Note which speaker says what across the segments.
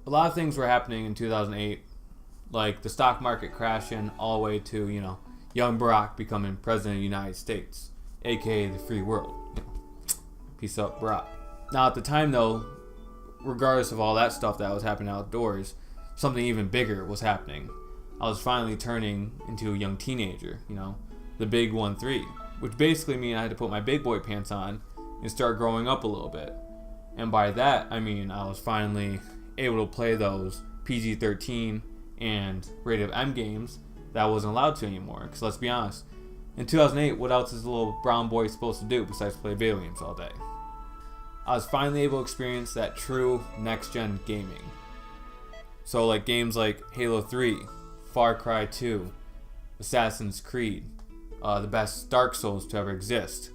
Speaker 1: a lot of things were happening in 2008, like the stock market crashing all the way to, young Barack becoming president of the United States, aka the free world. Peace out, Barack. Now, at the time, though, regardless of all that stuff that was happening outdoors, something even bigger was happening. I was finally turning into a young teenager, the big 1-3, which basically means I had to put my big boy pants on and start growing up a little bit. And by that, I mean I was finally able to play those PG-13 and rated M games that I wasn't allowed to anymore. Because let's be honest, in 2008, what else is a little brown boy supposed to do besides play video games all day? I was finally able to experience that true next-gen gaming. So like games like Halo 3, Far Cry 2, Assassin's Creed, the best Dark Souls to ever exist,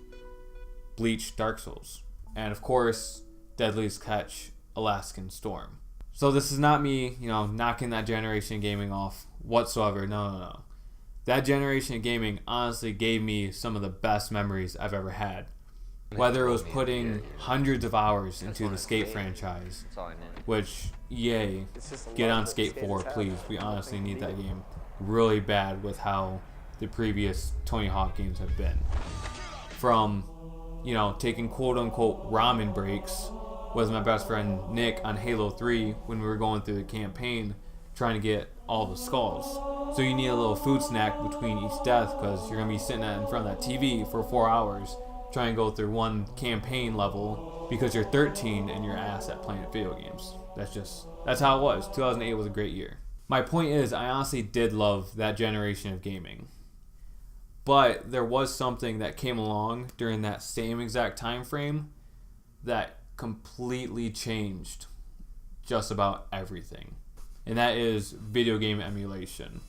Speaker 1: Bleach Dark Souls, and of course, Deadliest Catch, Alaskan Storm. So this is not me, knocking that generation of gaming off whatsoever. No. That generation of gaming honestly gave me some of the best memories I've ever had. Whether it was putting hundreds of hours into the Skate franchise, which, yay, get on Skate 4, please. We honestly need that game really bad with how the previous Tony Hawk games have been. From, taking quote-unquote ramen breaks with my best friend Nick on Halo 3 when we were going through the campaign trying to get all the skulls. So you need a little food snack between each death because you're going to be sitting in front of that TV for 4 hours trying to go through one campaign level because you're 13 and you're ass at playing video games. That's how it was. 2008 was a great year. My point is, I honestly did love that generation of gaming. But there was something that came along during that same exact time frame that completely changed just about everything. And that is video game emulation.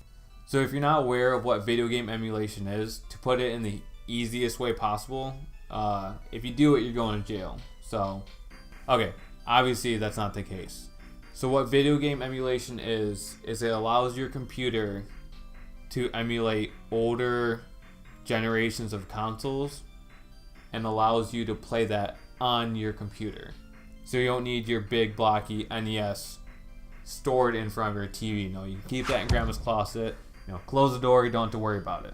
Speaker 1: So if you're not aware of what video game emulation is, to put it in the easiest way possible, if you do it, you're going to jail. So, okay, obviously that's not the case. So what video game emulation is it allows your computer to emulate older generations of consoles and allows you to play that on your computer. So you don't need your big blocky NES stored in front of your TV. No, you can keep that in grandma's closet, close the door, you don't have to worry about it.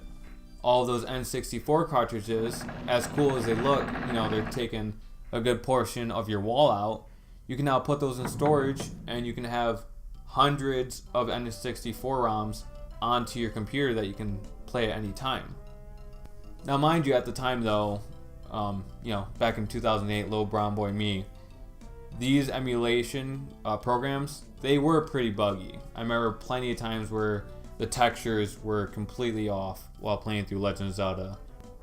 Speaker 1: All those N64 cartridges, as cool as they look, they're taking a good portion of your wall out. You can now put those in storage and you can have hundreds of N64 ROMs onto your computer that you can play at any time. Now, mind you, at the time though, back in 2008, little brown boy me, these emulation programs, they were pretty buggy. I remember plenty of times where the textures were completely off while playing through Legend of Zelda.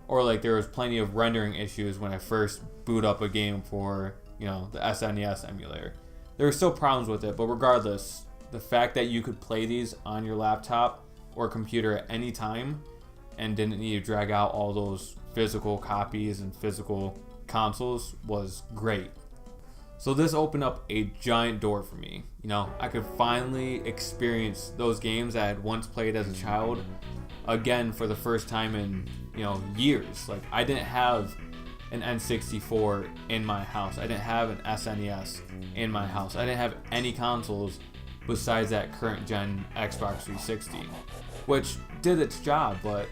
Speaker 1: Or like there was plenty of rendering issues when I first boot up a game for, the SNES emulator. There were still problems with it, but regardless, the fact that you could play these on your laptop or computer at any time and didn't need to drag out all those physical copies and physical consoles was great. So this opened up a giant door for me. I could finally experience those games I had once played as a child again for the first time in, years. Like, I didn't have an N64 in my house. I didn't have an SNES in my house. I didn't have any consoles besides that current gen Xbox 360, which did its job, but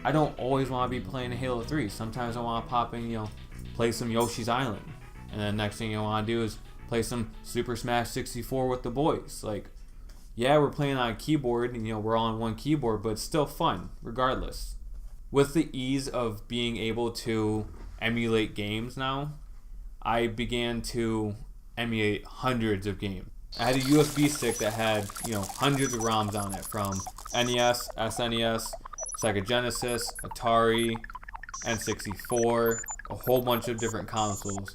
Speaker 1: I don't always want to be playing Halo 3. Sometimes I want to pop in, play some Yoshi's Island. And then next thing you want to do is play some Super Smash 64 with the boys. Like, yeah, we're playing on a keyboard and, we're all on one keyboard, but it's still fun regardless. With the ease of being able to emulate games now, I began to emulate hundreds of games. I had a USB stick that had, hundreds of ROMs on it from NES, SNES, Sega Genesis, Atari, N64, a whole bunch of different consoles.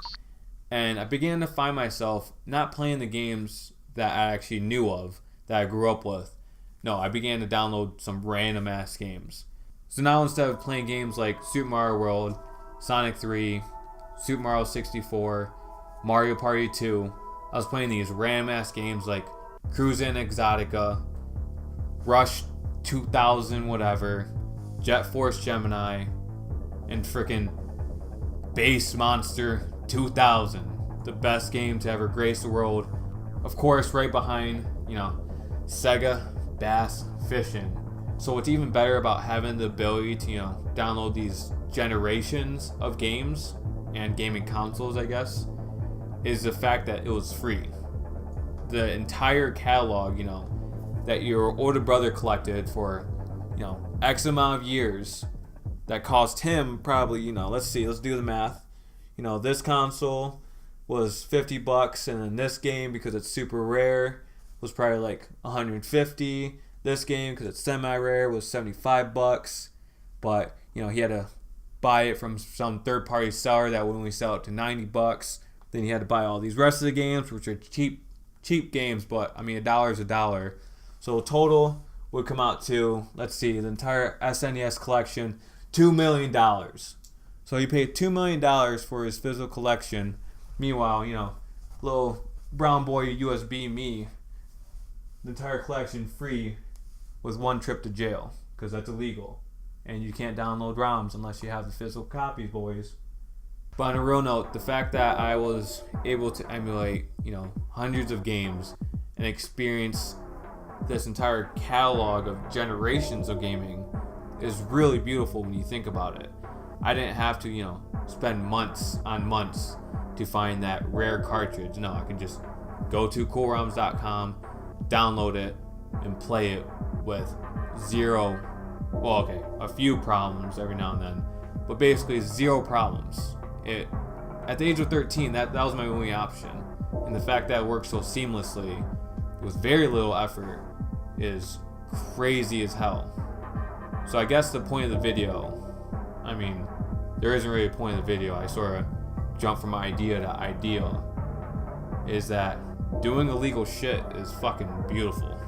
Speaker 1: And I began to find myself not playing the games that I actually knew of, that I grew up with. No, I began to download some random ass games. So now instead of playing games like Super Mario World, Sonic 3, Super Mario 64, Mario Party 2, I was playing these random ass games like Cruisin' Exotica, Rush 2000 whatever, Jet Force Gemini, and frickin' Base Monster 2000, the best game to ever grace the world Of course, right behind, Sega Bass Fishing. So what's even better about having the ability to, download these generations of games and gaming consoles, I guess, is the fact that it was free. The entire catalog, that your older brother collected for, X amount of years, that cost him probably, let's do the math. This console was $50, and then this game, because it's super rare, was probably like $150. This game, because it's semi-rare, was $75. But he had to buy it from some third-party seller that would only sell it to $90. Then he had to buy all these rest of the games, which are cheap games, but I mean, $1 is $1. So total would come out to, the entire SNES collection, $2 million. So he paid $2 million for his physical collection. Meanwhile, little brown boy USB me, the entire collection free with one trip to jail, because that's illegal. And you can't download ROMs unless you have the physical copies, boys. But on a real note, the fact that I was able to emulate, hundreds of games and experience this entire catalog of generations of gaming is really beautiful when you think about it. I didn't have to, spend months on months to find that rare cartridge. No, I can just go to coolroms.com, download it, and play it with a few problems every now and then, but basically 0 problems. At the age of 13, that was my only option, and the fact that it worked so seamlessly with very little effort is crazy as hell. So I guess the point of the video, there isn't really a point of the video, I sort of jump from idea to idea, is that doing illegal shit is fucking beautiful.